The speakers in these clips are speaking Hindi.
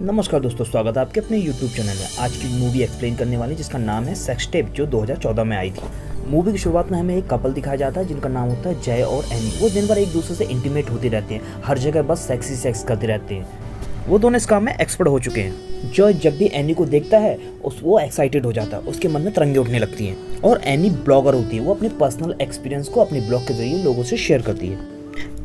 नमस्कार दोस्तों, स्वागत है आपके अपने YouTube चैनल में। आज की मूवी एक्सप्लेन करने वाली जिसका नाम है सेक्स टेप, जो 2014 में आई थी। मूवी की शुरुआत में हमें एक कपल दिखाया जाता है जिनका नाम होता है जय और एनी। वो दिन भर एक दूसरे से इंटीमेट होते रहते हैं, हर जगह बस सेक्स ही सेक्स करते रहते हैं। वो दोनों इस काम में एक्सपर्ट हो चुके हैं। जय जब भी एनी को देखता है वो एक्साइटेड हो जाता है, उसके मन में तरंगे उठने लगती हैं। और एनी ब्लॉगर होती है, वो अपने पर्सनल एक्सपीरियंस को अपने ब्लॉग के जरिए लोगों से शेयर करती है।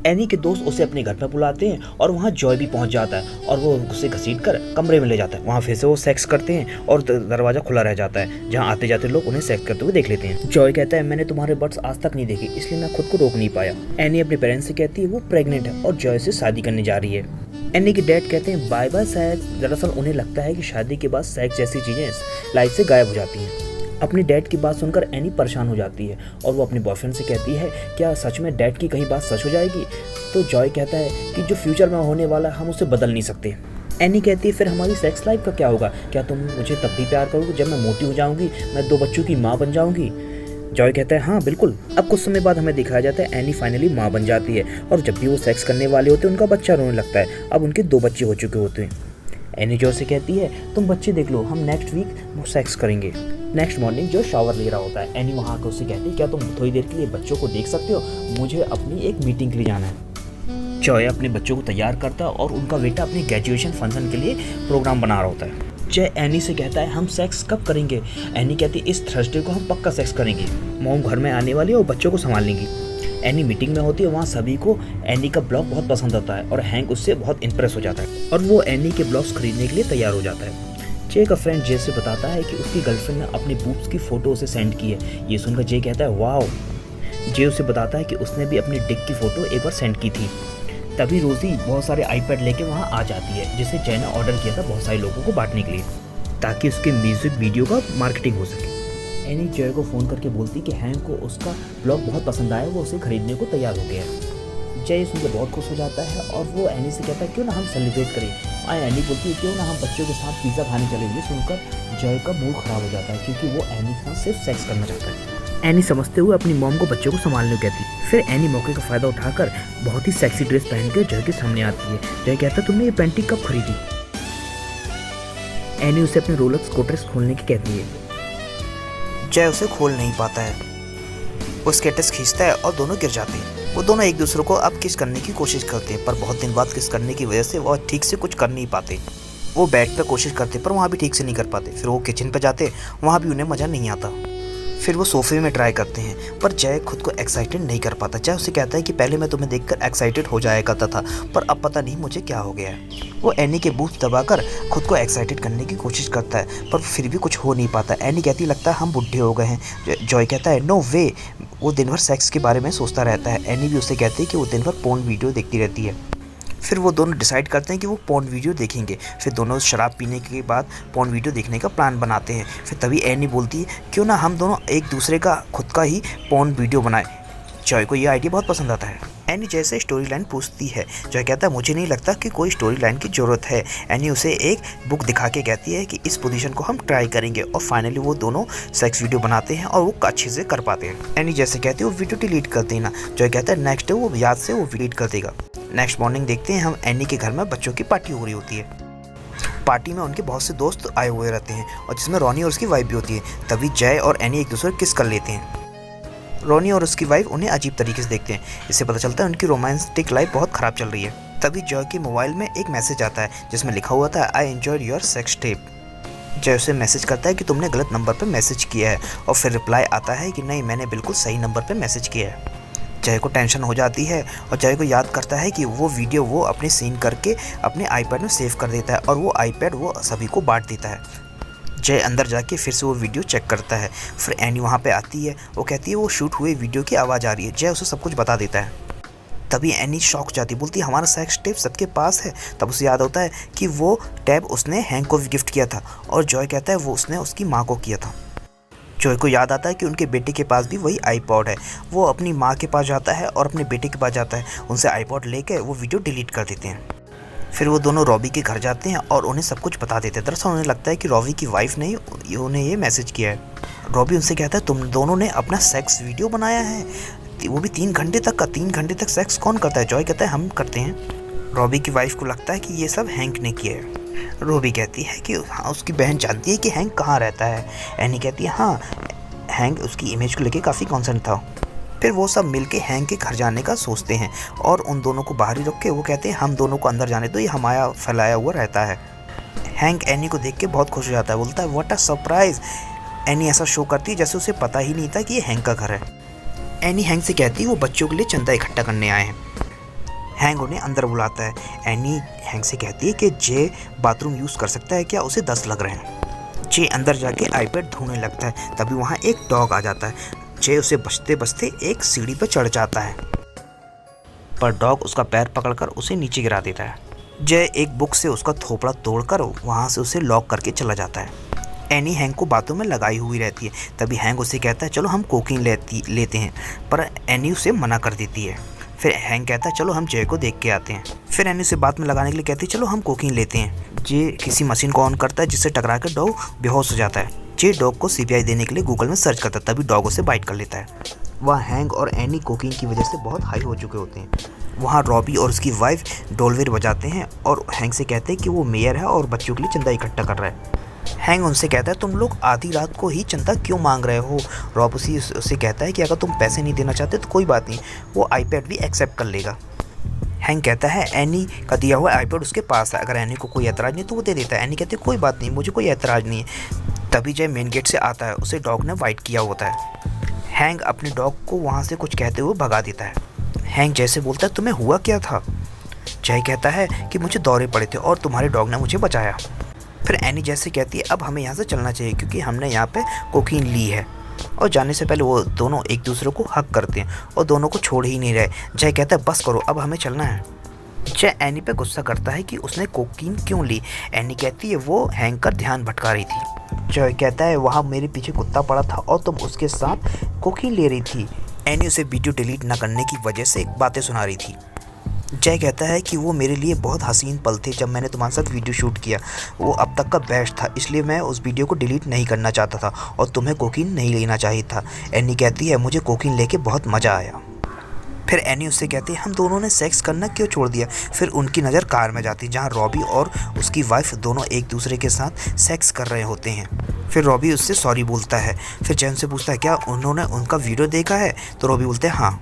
एनी के दोस्त उसे अपने घर पर बुलाते हैं और वहाँ जॉय भी पहुँच जाता है और वो उसे घसीटकर कमरे में ले जाता है। वहाँ फिर से वो सेक्स करते हैं और दरवाज़ा खुला रह जाता है, जहाँ आते जाते लोग उन्हें सेक्स करते हुए देख लेते हैं। जॉय कहता है, मैंने तुम्हारे बट्स आज तक नहीं देखे, इसलिए मैं खुद को रोक नहीं पाया। एनी अपने पेरेंट्स से कहती है वो प्रेग्नेंट है और जॉय से शादी करने जा रही है। एनी के डैड कहते हैं बाय बाय सेक्स। दरअसल उन्हें लगता है कि शादी के बाद सेक्स जैसी चीज़ें लाइफ से गायब हो जाती हैं। अपनी डैड की बात सुनकर एनी परेशान हो जाती है और वो अपने बॉयफ्रेंड से कहती है, क्या सच में डैड की कहीं बात सच हो जाएगी? तो जॉय कहता है कि जो फ्यूचर में होने वाला है हम उसे बदल नहीं सकते। एनी कहती है, फिर हमारी सेक्स लाइफ का क्या होगा? क्या तुम मुझे तब भी प्यार करोगे जब मैं मोटी हो जाऊंगी, मैं 2 बच्चों की माँ बन जाऊंगी? जॉय कहता है, हाँ बिल्कुल। अब कुछ समय बाद हमें दिखाया जाता है एनी फाइनली माँ बन जाती है और जब भी वो सेक्स करने वाले होते हैं उनका बच्चा रोने लगता है। अब उनके 2 बच्चे हो चुके होते हैं। एनी जॉय से कहती है, तुम बच्चे देख लो, हम नेक्स्ट वीक वो सेक्स करेंगे। नेक्स्ट मॉर्निंग जो शावर ले रहा होता है, एनी वहाँ आकर उससे कहती है, क्या तुम थोड़ी देर के लिए बच्चों को देख सकते हो? मुझे अपनी एक मीटिंग के लिए जाना है। जॉय अपने बच्चों को तैयार करता है और उनका बेटा अपने ग्रेजुएशन फंक्शन के लिए प्रोग्राम बना रहा होता है। जय एनी से कहता है, हम सेक्स कब करेंगे? एनी कहती है, इस थर्सडे को हम पक्का सेक्स करेंगे। मॉम घर में आने वाली है और बच्चों को संभाल लेंगी। एनी मीटिंग में होती है, वहाँ सभी को एनी का ब्लॉग बहुत पसंद आता है और हैंक उससे बहुत इंप्रेस हो जाता है और वो एनी के ब्लॉग्स खरीदने के लिए तैयार हो जाता है। जे का फ्रेंड जे से बताता है कि उसकी गर्लफ्रेंड ने अपनी बूब्स की फोटो उसे सेंड की है। ये सुनकर जे कहता है, वाओ। जे उसे बताता है कि उसने भी अपनी डिक की फोटो एक बार सेंड की थी। तभी रोजी बहुत सारे आईपैड लेके वहाँ आ जाती है, जिसे जय ने ऑर्डर किया था बहुत सारे लोगों को बांटने के लिए, ताकि उसके म्यूजिक वीडियो का मार्केटिंग हो सके। एनी जय को फ़ोन करके बोलती कि हैंक को उसका ब्लॉग बहुत पसंद आया, वो उसे खरीदने को तैयार हो गया है। जय सुनकर बहुत खुश हो जाता है और वो एनी से कहता है, क्यों ना हम सेलिब्रेट करें। एनी बोलती है, क्यों ना हम बच्चों के साथ पिज़्ज़ा खाने चले। ये सुनकर जय का मूड खराब हो जाता है, क्योंकि वो एनी के साथ सिर्फ सेक्स करना चाहता है। एनी समझते हुए अपनी मॉम को बच्चों को संभालने को कहती है। फिर एनी मौके का फ़ायदा उठाकर बहुत ही सेक्सी ड्रेस पहन कर जय के सामने आती है। जय कहता है, तुमने ये पेंटिंग कब खरीदी? एनी उसे अपने रोलेक्स स्कूटर्स खोलने की कहती है। जय उसे खोल नहीं पाता है। वो स्केटर्स खींचता है और दोनों गिर जाते हैं। वो दोनों एक दूसरे को अब किस करने की कोशिश करते हैं, पर बहुत दिन बाद किस करने की वजह से वो ठीक से कुछ कर नहीं पाते। वो बेड पर कोशिश करते पर वहाँ भी ठीक से नहीं कर पाते। फिर वो किचन पर जाते, वहाँ भी उन्हें मज़ा नहीं आता। फिर वो सोफे में ट्राई करते हैं, पर जय खुद को एक्साइटेड नहीं कर पाता। जय उसे कहता है कि पहले मैं तुम्हें देखकर एक्साइटेड हो जाया करता था, पर अब पता नहीं मुझे क्या हो गया है। वो एनी के बूथ दबाकर खुद को एक्साइटेड करने की कोशिश करता है, पर फिर भी कुछ हो नहीं पाता। एनी कहती, लगता है हम बुढ़े हो गए हैं। जॉय कहता है, नो वे। वो दिन भर सेक्स के बारे में सोचता रहता है। एनी भी उससे कहती है कि वो दिन भर पोर्न वीडियो देखती रहती है। फिर वो दोनों डिसाइड करते हैं कि वो पोर्न वीडियो देखेंगे। फिर दोनों शराब पीने के बाद पोर्न वीडियो देखने का प्लान बनाते हैं। फिर तभी एनी बोलती है, क्यों ना हम दोनों एक दूसरे का खुद का ही पोर्न वीडियो बनाएं। जॉय को ये आइडिया बहुत पसंद आता है। एनी जैसे स्टोरी लाइन पूछती है। जॉय कहता है, मुझे नहीं लगता कि कोई स्टोरी लाइन की ज़रूरत है। एनी उसे एक बुक दिखा के कहती है कि इस पोजीशन को हम ट्राई करेंगे और फाइनली वो दोनों सेक्स वीडियो बनाते हैं और वो अच्छे से कर पाते हैं। एनी जैसे कहती है, वो वीडियो डिलीट कर देना। जॉय कहता है, नेक्स्ट डे वो याद से वो डिलीट कर देगा। नेक्स्ट मॉर्निंग देखते हैं हम एनी के घर में बच्चों की पार्टी हो रही होती है। पार्टी में उनके बहुत से दोस्त आए हुए रहते हैं और जिसमें रोनी और उसकी वाइफ भी होती है। तभी जय और एनी एक दूसरे को किस कर लेते हैं। रोनी और उसकी वाइफ उन्हें अजीब तरीके से देखते हैं। इससे पता चलता है उनकी रोमांटिक लाइफ बहुत ख़राब चल रही है। तभी जॉय के मोबाइल में एक मैसेज आता है जिसमें लिखा हुआ था, I enjoyed your sex tape. जय उसे मैसेज करता है कि तुमने गलत नंबर पर मैसेज किया है और फिर रिप्लाई आता है कि नहीं, मैंने बिल्कुल सही नंबर पर मैसेज किया है। जय को टेंशन हो जाती है और जय को याद करता है कि वो वीडियो वो अपने सीन करके अपने आईपैड में सेव कर देता है और वो आईपैड वो सभी को बांट देता है। जय अंदर जाके फिर से वो वीडियो चेक करता है। फिर एनी वहाँ पे आती है। वो कहती है वो शूट हुए वीडियो की आवाज़ आ रही है। जय उसे सब कुछ बता देता है। तभी एनी शॉक हो जाती है, बोलती है, हमारा सेक्स टेप सबके पास है। तब उसे याद होता है कि वो टैब उसने हैंक को गिफ्ट किया था और जॉय कहता है वो उसने उसकी माँ को किया था। जॉय को याद आता है कि उनके बेटे के पास भी वही आईपॉड है। वो अपनी माँ के पास जाता है और अपने बेटे के पास जाता है। उनसे आईपॉड लेकर वो वीडियो डिलीट कर देते हैं। फिर वो दोनों रॉबी के घर जाते हैं और उन्हें सब कुछ बता देते हैं। दरअसल उन्हें लगता है कि रॉबी की वाइफ ने उन्हें ये मैसेज किया है। रॉबी उनसे कहता है, तुम दोनों ने अपना सेक्स वीडियो बनाया है, वो भी 3 घंटे तक का। 3 घंटे तक सेक्स कौन करता है? जॉय कहता है, हम करते हैं। रॉबी की वाइफ को लगता है कि ये सब हैंक ने किया है। रूबी कहती है कि हाँ उसकी बहन जानती है कि हैंक कहाँ रहता है। एनी कहती है हाँ, हैंक उसकी इमेज को लेके काफ़ी कॉन्सर्न था। फिर वो सब मिलके हैंक के घर जाने का सोचते हैं और उन दोनों को बाहर ही रख के वो कहते हैं हम दोनों को अंदर जाने दो, ये हमारा फैलाया हुआ रहता है। हैंक एनी को देख के बहुत खुश हो जाता है, बोलता है व्हाट अ सरप्राइज। एनी ऐसा शो करती है जैसे उसे पता ही नहीं था कि ये हैंक का घर है। एनी हैंक से कहती है वो बच्चों के लिए चंदा इकट्ठा करने आए हैं। हैंक उन्हें अंदर बुलाता है। एनी हैंक से कहती है कि जे बाथरूम यूज़ कर सकता है क्या, उसे 10 लग रहे हैं। जे अंदर जाके आईपैड ढूंढने लगता है, तभी वहाँ एक डॉग आ जाता है। जे उसे बचते बचते एक सीढ़ी पर चढ़ जाता है, पर डॉग उसका पैर पकड़कर उसे नीचे गिरा देता है। जय एक बुक से उसका थोपड़ा तोड़कर वहाँ से उसे लॉक करके चला जाता है। एनी हैंक को बातों में लगाई हुई रहती है, तभी हैंक उसे कहता है चलो हम कोकीन लेते हैं, पर एनी उसे मना कर देती है। फिर हैंक कहता है चलो हम जय को देख के आते हैं। फिर एनी उसे बात में लगाने के लिए कहती है चलो हम कोकीन लेते हैं। जे किसी मशीन को ऑन करता है जिससे टकरा कर डॉग बेहोश हो जाता है। जे डॉग को सीपीआई देने के लिए गूगल में सर्च करता है, तभी डॉग उसे बाइट कर लेता है। वह हैंक और एनी कोकीन की वजह से बहुत हाई हो चुके होते हैं। वहाँ रॉबी और उसकी वाइफ डोलवेर बजाते हैं और हैंक से कहते हैं कि वो मेयर है और बच्चों के लिए चंदा इकट्ठा कर रहा है। हैंक उनसे कहता है तुम लोग आधी रात को ही चंदा क्यों मांग रहे हो। रॉब उसे कहता है कि अगर तुम पैसे नहीं देना चाहते तो कोई बात नहीं, वो आईपैड भी एक्सेप्ट कर लेगा। हैंक कहता है एनी का दिया हुआ आईपैड उसके पास है, अगर एनी को कोई एतराज़ नहीं तो वो दे देता है। एनी कहती है कोई बात नहीं, मुझे कोई एतराज़ नहीं है। तभी जय मेन गेट से आता है, उसे डॉग ने वाइट किया होता है। हैंक अपने डॉग को वहाँ से कुछ कहते हुए भगा देता है। हैंक जय से बोलता है तुम्हें हुआ क्या था। जय कहता है कि मुझे दौरे पड़े थे और तुम्हारे डॉग ने मुझे बचाया। फिर एनी जैसे कहती है अब हमें यहाँ से चलना चाहिए क्योंकि हमने यहाँ पे कोकीन ली है। और जाने से पहले वो दोनों एक दूसरे को हक करते हैं और दोनों को छोड़ ही नहीं रहे। जय कहता है बस करो अब हमें चलना है। जय एनी पे गुस्सा करता है कि उसने कोकीन क्यों ली। एनी कहती है वो हैंक का ध्यान भटका रही थी। जय कहता है वहाँ मेरे पीछे कुत्ता पड़ा था और तुम उसके साथ कोकीन ले रही थी। एनी उसे वीडियो डिलीट ना करने की वजह से बातें सुना रही थी। जय कहता है कि वो मेरे लिए बहुत हसीन पल थे जब मैंने तुम्हारे साथ वीडियो शूट किया, वो अब तक का बेस्ट था, इसलिए मैं उस वीडियो को डिलीट नहीं करना चाहता था और तुम्हें कोकीन नहीं लेना चाहिए था। एनी कहती है मुझे कोकीन लेके बहुत मज़ा आया। फिर एनी उससे कहती है हम दोनों ने सेक्स करना क्यों छोड़ दिया। फिर उनकी नज़र कार में जाती है जहाँ रॉबी और उसकी वाइफ दोनों एक दूसरे के साथ सेक्स कर रहे होते हैं। फिर रॉबी उससे सॉरी बोलता है। फिर जैन से पूछता है क्या उन्होंने उनका वीडियो देखा है, तो रॉबी बोलते हैं हाँ।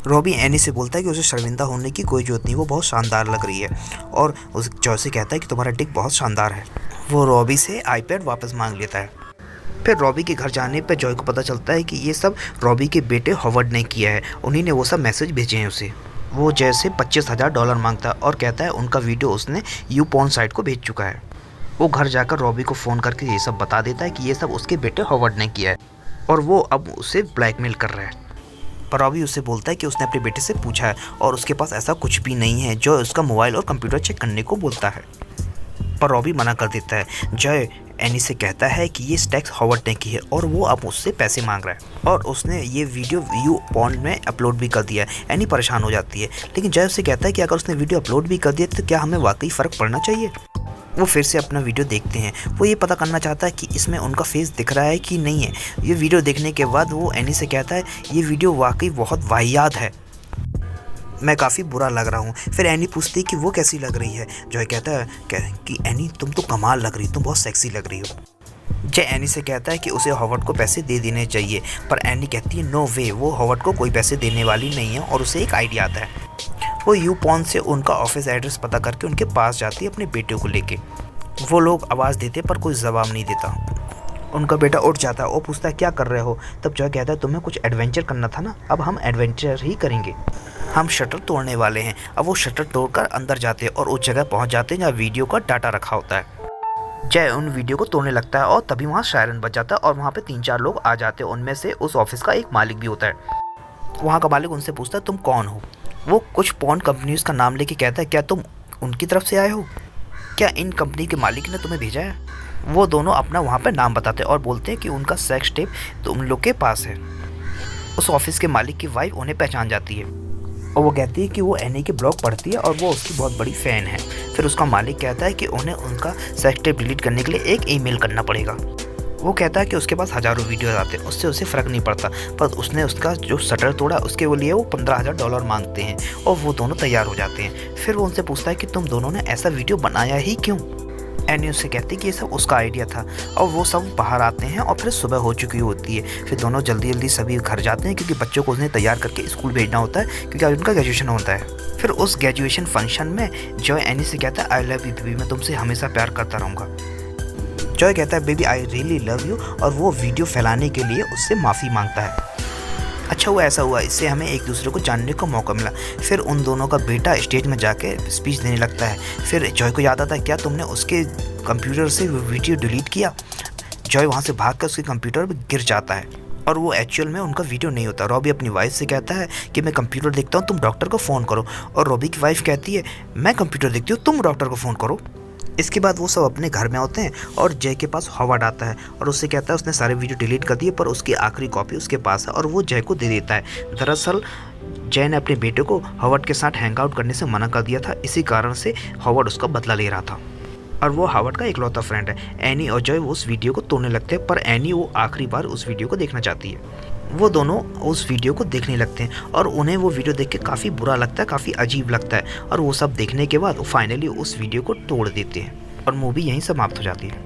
रॉबी एनी से बोलता है कि उसे शर्मिंदा होने की कोई जरूरत नहीं, वो बहुत शानदार लग रही है। और उस जॉय से कहता है कि तुम्हारा डिक बहुत शानदार है। वो रॉबी से आईपैड वापस मांग लेता है। फिर रॉबी के घर जाने पर जॉय को पता चलता है कि ये सब रॉबी के बेटे हॉवर्ड ने किया है, उन्हीं ने वो सब मैसेज भेजे हैं उसे। वो जय से $25,000 मांगता है और कहता है उनका वीडियो उसने YouPorn साइट को भेज चुका है। वो घर जाकर रॉबी को फ़ोन करके ये सब बता देता है कि ये सब उसके बेटे हॉवर्ड ने किया है और वो अब उसे ब्लैकमेल कर रहा है। पर रॉबी उससे बोलता है कि उसने अपने बेटे से पूछा है और उसके पास ऐसा कुछ भी नहीं है। जॉय उसका मोबाइल और कंप्यूटर चेक करने को बोलता है, पर रॉबी मना कर देता है। जॉय एनी से कहता है कि ये स्टैक्स हॉवर्ड ने की है और वो अब उससे पैसे मांग रहा है और उसने ये वीडियो YouPorn में अपलोड भी कर दिया है। एनी परेशान हो जाती है, लेकिन जॉय उससे कहता है कि अगर उसने वीडियो अपलोड भी कर दिया तो क्या हमें वाकई फ़र्क पड़ना चाहिए। वो फिर से अपना वीडियो देखते हैं। वो ये पता करना चाहता है कि इसमें उनका फेस दिख रहा है कि नहीं है। ये वीडियो देखने के बाद वो एनी से कहता है ये वीडियो वाकई बहुत वाहियात है, मैं काफ़ी बुरा लग रहा हूँ। फिर एनी पूछती है कि वो कैसी लग रही है। जॉय कहता है कि एनी तुम तो कमाल लग रही, तुम बहुत सेक्सी लग रही हो। जय एनी से कहता है कि उसे हॉवर्ड को पैसे दे देने चाहिए, पर एनी कहती है नो वे, वो हॉवर्ड को कोई पैसे देने वाली नहीं है। और उसे एक आइडिया आता है। वो YouPorn से उनका ऑफिस एड्रेस पता करके उनके पास जाती है अपने बेटे को लेके। वो लोग आवाज़ देते पर कोई जवाब नहीं देता। उनका बेटा उठ जाता है और पूछता है क्या कर रहे हो। तब जॉय कहता है तुम्हें कुछ एडवेंचर करना था ना, अब हम एडवेंचर ही करेंगे, हम शटर तोड़ने वाले हैं। अब वो शटर तोड़कर अंदर जाते हैं और उस जगह पहुंच जाते हैं जहाँ वीडियो का डाटा रखा होता है। जय उन वीडियो को तोड़ने लगता है और तभी वहाँ सायरन बज जाता है और वहाँ पे 3-4 लोग आ जाते हैं। उनमें से उस ऑफिस का एक मालिक भी होता है। वहाँ का मालिक उनसे पूछता है तुम कौन हो। वो कुछ पॉर्न कंपनीज का नाम लेके कहता है क्या तुम उनकी तरफ से आए हो, क्या इन कंपनी के मालिक ने तुम्हें भेजा है। वो दोनों अपना वहाँ पर नाम बताते हैं और बोलते हैं कि उनका सेक्स टेप तो उन लोग के पास है। उस ऑफिस के मालिक की वाइफ उन्हें पहचान जाती है और वो कहती है कि वो एनी के ब्लॉग पढ़ती है और वो उसकी बहुत बड़ी फ़ैन है। फिर उसका मालिक कहता है कि उन्हें उनका सेक्स टेप डिलीट करने के लिए एक ईमेल करना पड़ेगा। वो कहता है कि उसके पास हज़ारों वीडियोज़ आते हैं, उससे उसे फ़र्क नहीं पड़ता, पर उसने उसका जो शटर तोड़ा उसके लिए वो $15,000 मांगते हैं और वो दोनों तैयार हो जाते हैं। फिर वो उनसे पूछता है कि तुम दोनों ने ऐसा वीडियो बनाया ही क्यों। एनी उससे कहती कि ये सब उसका आइडिया था और वो सब बाहर आते हैं और फिर सुबह हो चुकी होती है। फिर दोनों जल्दी जल्दी सभी घर जाते हैं क्योंकि बच्चों को उसने तैयार करके स्कूल भेजना होता है क्योंकि आज उनका ग्रेजुएशन होता है। फिर उस ग्रेजुएशन फंक्शन में जॉय एनी से कहता है आई लव यू बेबी, मैं तुमसे हमेशा प्यार करता रहूँगा। जॉय कहता है baby I really love you और वो वीडियो फैलाने के लिए उससे माफ़ी मांगता है। अच्छा हुआ ऐसा हुआ, इससे हमें एक दूसरे को जानने का मौका मिला। फिर उन दोनों का बेटा स्टेज में जाके स्पीच देने लगता है। फिर जॉय को याद आता है क्या तुमने उसके कंप्यूटर से वीडियो डिलीट किया। जॉय वहाँ से भाग कर उसके कंप्यूटर पर गिर जाता है और वो एक्चुअल में उनका वीडियो नहीं होता। रॉबी अपनी वाइफ से कहता है कि मैं कंप्यूटर देखता हूँ, तुम डॉक्टर को फ़ोन करो। और रॉबी की वाइफ कहती है मैं कंप्यूटर देखती हूँ, तुम डॉक्टर को फ़ोन करो। इसके बाद वो सब अपने घर में होते हैं और जय के पास हॉवर्ड आता है और उससे कहता है उसने सारे वीडियो डिलीट कर दिए पर उसकी आखिरी कॉपी उसके पास है और वो जय को दे देता है। दरअसल जय ने अपने बेटे को हॉवर्ड के साथ हैंग आउट करने से मना कर दिया था, इसी कारण से हॉवर्ड उसका बदला ले रहा था और वो हॉवर्ड का इकलौता फ्रेंड है। एनी और जय उस वीडियो को तोड़ने लगते हैं पर एनी वो आखिरी बार उस वीडियो को देखना चाहती है। वो दोनों उस वीडियो को देखने लगते हैं और उन्हें वो वीडियो देख के काफ़ी बुरा लगता है, काफ़ी अजीब लगता है और वो सब देखने के बाद वो फाइनली उस वीडियो को तोड़ देते हैं और मूवी यहीं समाप्त हो जाती है।